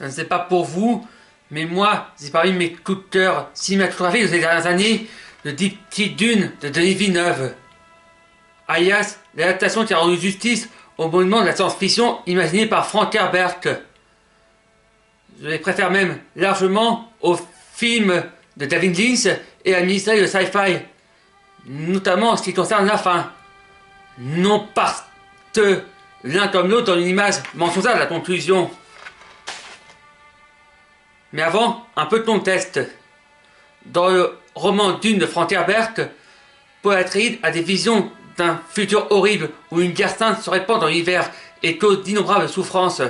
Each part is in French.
Je ne sais pas pour vous, mais moi, c'est parmi mes coups de cœur cinématographiques de ces dernières années, le Deep Petit Dune de Denis Villeneuve. Alias, l'adaptation qui a rendu justice au monument de la science-fiction imaginé par Frank Herbert. Je les préfère même largement au film de David Lynch et à la mini-série de sci-fi, notamment en ce qui concerne la fin. Non parce que l'un comme l'autre dans une image mensongère de la conclusion. Mais avant, un peu de contexte. Dans le roman Dune de Frank Herbert, Paul Atreides a des visions d'un futur horrible où une guerre sainte se répand dans l'univers et cause d'innombrables souffrances.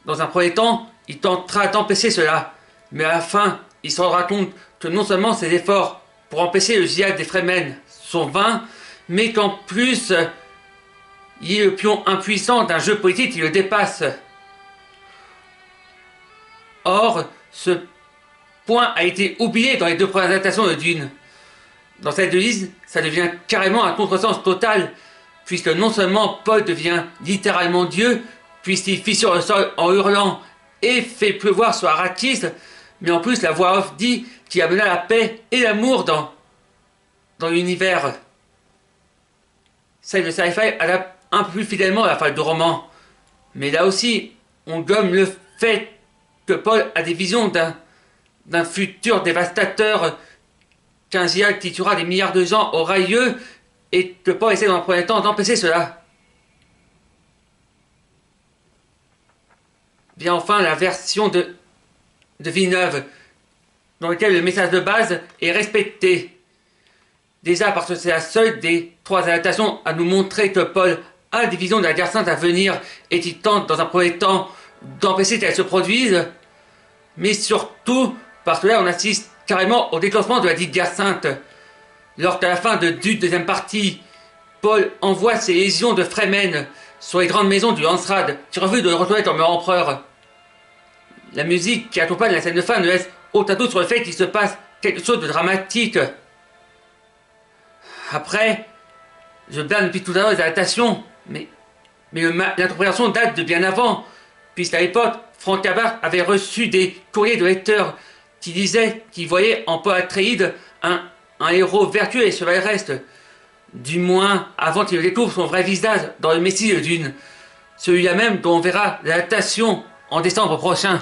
Dans un premier temps, il tentera d'empêcher cela, mais à la fin, il se rendra compte que non seulement ses efforts pour empêcher le djihad des Fremen sont vains, mais qu'en plus, il est le pion impuissant d'un jeu politique qui le dépasse. Or, ce point a été oublié dans les deux premières adaptations de Dune. Dans cette devise, ça devient carrément un contresens total, puisque non seulement Paul devient littéralement Dieu, puisqu'il fissure le sol en hurlant et fait pleuvoir sur Arrakis, mais en plus la voix off dit qu'il amena la paix et l'amour dans l'univers. Celle de sci-fi adapte un peu plus fidèlement la fin du roman, mais là aussi, on gomme le fait que Paul a des visions d'un futur dévastateur, qu'un djihad qui tuera des milliards de gens aura lieu, et que Paul essaie dans un premier temps d'empêcher cela. Vient enfin la version de Villeneuve, dans laquelle le message de base est respecté. Déjà parce que c'est la seule des trois adaptations à nous montrer que Paul a des visions de la guerre sainte à venir et qui tente dans un premier temps d'empêcher qu'elle se produise, mais surtout parce que là on assiste carrément au déclenchement de la dite guerre sainte. Lorsqu'à la fin de Dune deuxième partie, Paul envoie ses légions de Fremen sur les grandes maisons du Hansrad, qui refusent de le retrouver comme leur empereur. La musique qui accompagne la scène de fin ne laisse aucun doute sur le fait qu'il se passe quelque chose de dramatique. Après, je blâme depuis tout à l'heure les adaptations, mais l'interprétation date de bien avant, puisqu'à l'époque, Frank Herbert avait reçu des courriers de lecteurs qui disaient qu'ils voyaient en Paul Atreides un héros vertueux et chevaleresque, du moins avant qu'il ne découvre son vrai visage dans le Messie de Dune, celui-là même dont on verra l'adaptation en décembre prochain.